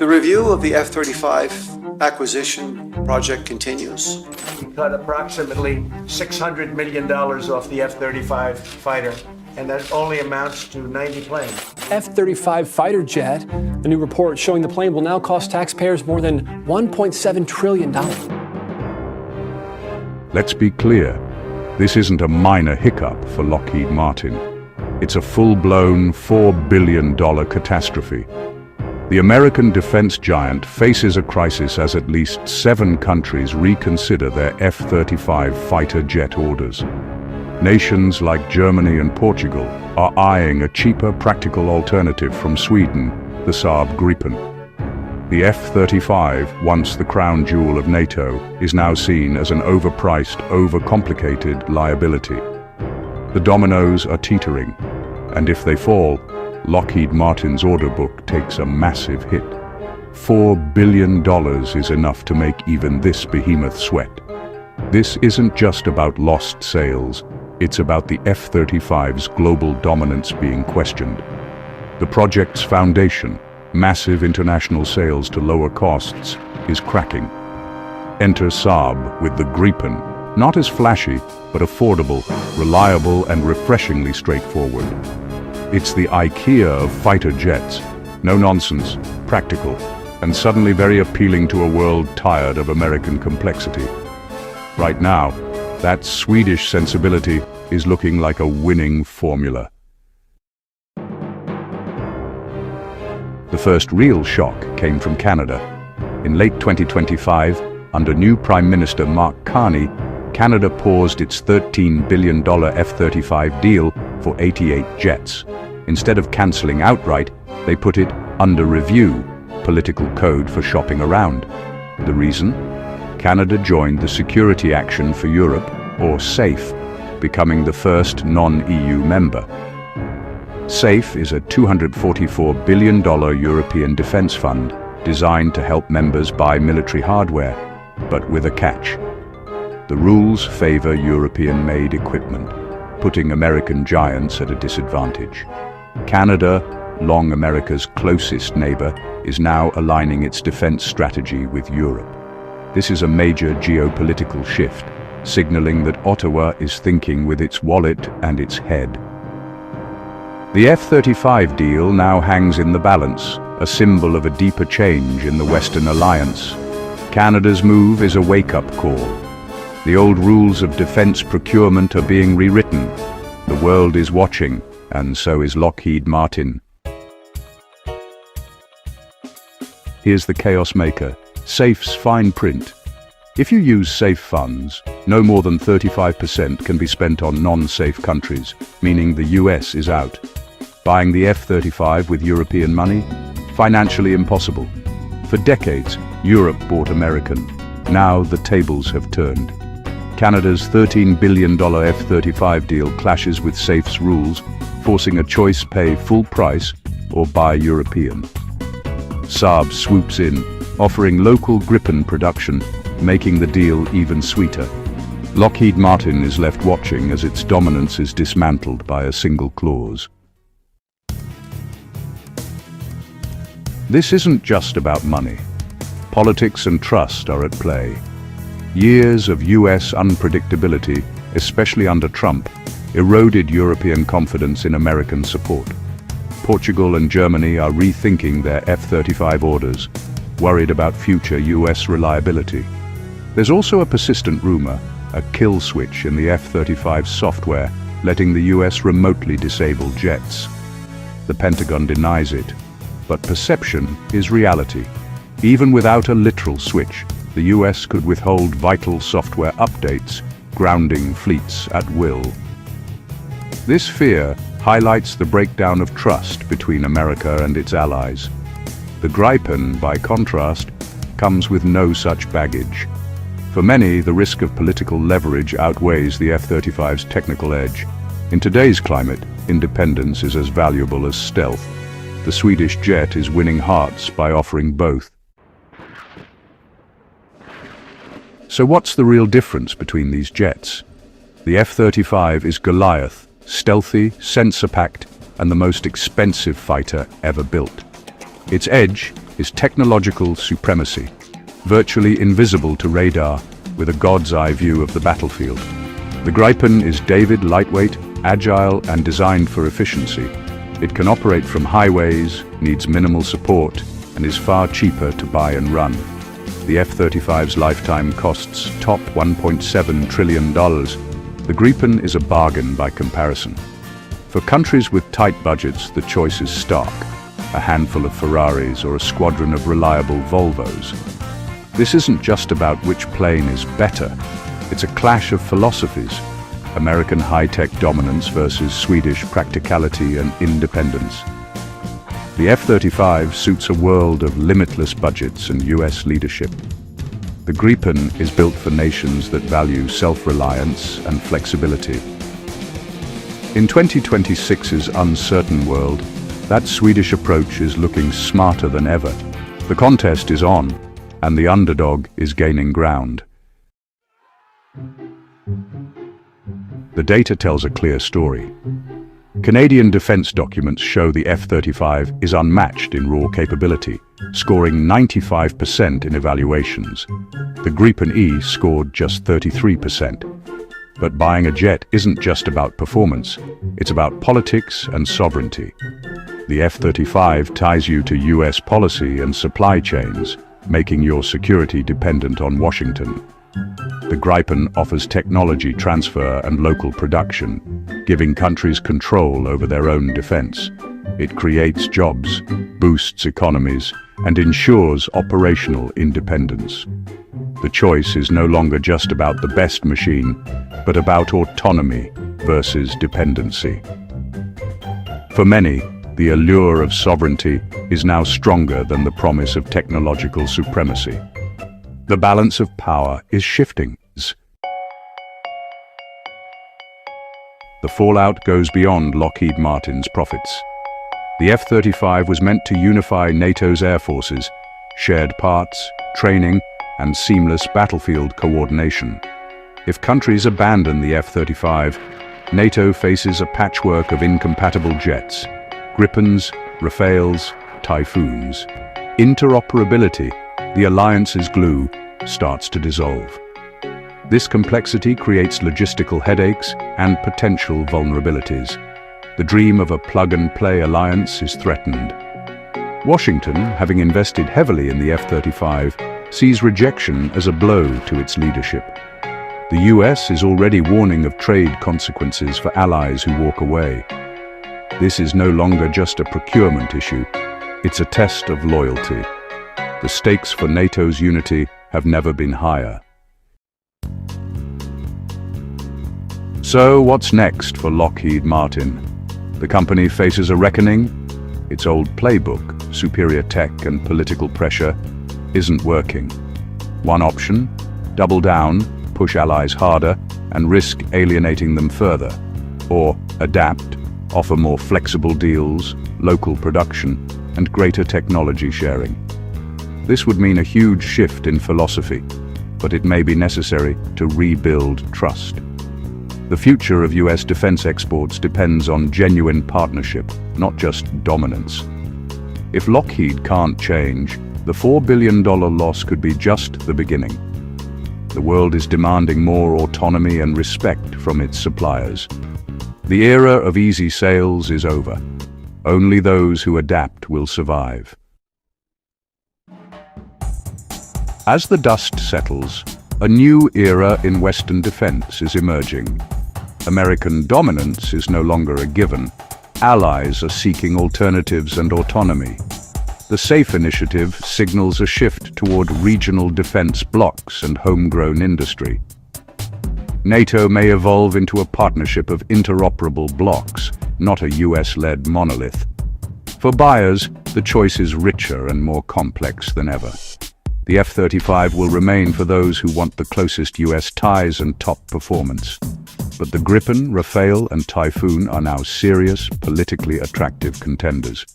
The review of the F-35 acquisition project continues. We cut approximately $600 million off the F-35 fighter, and that only amounts to 90 planes. F-35 fighter jet, a new report showing the plane will now cost taxpayers more than $1.7 trillion. Let's be clear, this isn't a minor hiccup for Lockheed Martin. It's a full-blown $4 billion catastrophe. The American defense giant faces a crisis as at least 7 countries reconsider their F-35 fighter jet orders. Nations like Germany and Portugal are eyeing a cheaper practical alternative from Sweden, the Saab Gripen. The F-35, once the crown jewel of NATO, is now seen as an overpriced, overcomplicated liability. The dominoes are teetering, and if they fall, Lockheed Martin's order book takes a massive hit. $4 billion is enough to make even this behemoth sweat. This isn't just about lost sales, it's about the F-35's global dominance being questioned. The project's foundation, massive international sales to lower costs, is cracking. Enter Saab with the Gripen, not as flashy, but affordable, reliable, and refreshingly straightforward. It's the IKEA of fighter jets, no nonsense, practical, and suddenly very appealing to a world tired of American complexity. Right now, that Swedish sensibility is looking like a winning formula. The first real shock came from Canada. In late 2025, under new Prime Minister Mark Carney, Canada paused its $13 billion F-35 deal for 88 jets. Instead of cancelling outright, they put it under review, political code for shopping around. The reason? Canada joined the Security Action for Europe, or SAFE, becoming the first non-EU member. SAFE is a $244 billion European defence fund designed to help members buy military hardware, but with a catch. The rules favour European-made equipment, putting American giants at a disadvantage. Canada, long America's closest neighbour, is now aligning its defence strategy with Europe. This is a major geopolitical shift, signalling that Ottawa is thinking with its wallet and its head. The F-35 deal now hangs in the balance, a symbol of a deeper change in the Western alliance. Canada's move is a wake-up call. The old rules of defense procurement are being rewritten. The world is watching, and so is Lockheed Martin. Here's the chaos maker, SAFE's fine print. If you use SAFE funds, no more than 35% can be spent on non-SAFE countries, meaning the US is out. Buying the F-35 with European money? Financially impossible. For decades, Europe bought American. Now the tables have turned. Canada's $13 billion F-35 deal clashes with SAFE's rules, forcing a choice: pay full price or buy European. Saab swoops in, offering local Gripen production, making the deal even sweeter. Lockheed Martin is left watching as its dominance is dismantled by a single clause. This isn't just about money. Politics and trust are at play. Years of US unpredictability, especially under Trump, eroded European confidence in American support. Portugal and Germany are rethinking their F-35 orders, worried about future US reliability. There's also a persistent rumor, a kill switch in the F-35 software, letting the US remotely disable jets. The Pentagon denies it, but perception is reality. Even without a literal switch, the US could withhold vital software updates, grounding fleets at will. This fear highlights the breakdown of trust between America and its allies. The Gripen, by contrast, comes with no such baggage. For many, the risk of political leverage outweighs the F-35's technical edge. In today's climate, independence is as valuable as stealth. The Swedish jet is winning hearts by offering both. So what's the real difference between these jets? The F-35 is Goliath, stealthy, sensor-packed, and the most expensive fighter ever built. Its edge, is technological supremacy, virtually invisible to radar with a god's-eye view of the battlefield. The Gripen is David lightweight, agile, and designed for efficiency. It can operate from highways, needs minimal support, and is far cheaper to buy and run. The F-35's lifetime costs top $1.7 trillion. The Gripen is a bargain by comparison. For countries with tight budgets, the choice is stark: a handful of Ferraris or a squadron of reliable Volvos. This isn't just about which plane is better. It's a clash of philosophies: American high-tech dominance versus Swedish practicality and independence. The F-35 suits a world of limitless budgets and US leadership. The Gripen is built for nations that value self-reliance and flexibility. In 2026's uncertain world, that Swedish approach is looking smarter than ever. The contest is on, and the underdog is gaining ground. The data tells a clear story. Canadian defense documents show the F-35 is unmatched in raw capability, scoring 95% in evaluations. The Gripen E scored just 33%. But buying a jet isn't just about performance, it's about politics and sovereignty. The F-35 ties you to US policy and supply chains, making your security dependent on Washington. The Gripen offers technology transfer and local production, giving countries control over their own defense. It creates jobs, boosts economies, and ensures operational independence. The choice is no longer just about the best machine, but about autonomy versus dependency. For many, the allure of sovereignty is now stronger than the promise of technological supremacy. The balance of power is shifting. The fallout goes beyond Lockheed Martin's profits. The F-35 was meant to unify NATO's air forces, shared parts, training, and seamless battlefield coordination. If countries abandon the F-35, NATO faces a patchwork of incompatible jets: Gripens, Rafales, Typhoons. Interoperability, the alliance's glue, starts to dissolve. This complexity creates logistical headaches and potential vulnerabilities. The dream of a plug-and-play alliance is threatened. Washington, having invested heavily in the F-35, sees rejection as a blow to its leadership. The US is already warning of trade consequences for allies who walk away. This is no longer just a procurement issue, it's a test of loyalty. The stakes for NATO's unity have never been higher. So what's next for Lockheed Martin? The company faces a reckoning. Its old playbook, superior tech and political pressure, isn't working. One option: double down, push allies harder, and risk alienating them further. Or adapt, offer more flexible deals, local production, and greater technology sharing. This would mean a huge shift in philosophy, but it may be necessary to rebuild trust. The future of US defense exports depends on genuine partnership, not just dominance. If Lockheed can't change, the $4 billion loss could be just the beginning. The world is demanding more autonomy and respect from its suppliers. The era of easy sales is over. Only those who adapt will survive. As the dust settles, a new era in Western defense is emerging. American dominance is no longer a given. Allies are seeking alternatives and autonomy. The SAFE initiative signals a shift toward regional defense blocs and homegrown industry. NATO may evolve into a partnership of interoperable blocs, not a US-led monolith. For buyers, the choice is richer and more complex than ever. The F-35 will remain for those who want the closest US ties and top performance. But the Gripen, Rafale, and Typhoon are now serious, politically attractive contenders.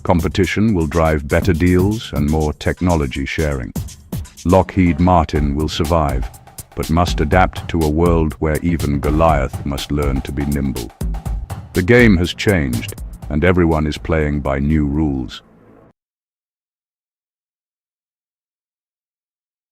Competition will drive better deals and more technology sharing. Lockheed Martin will survive, but must adapt to a world where even Goliath must learn to be nimble. The game has changed, and everyone is playing by new rules.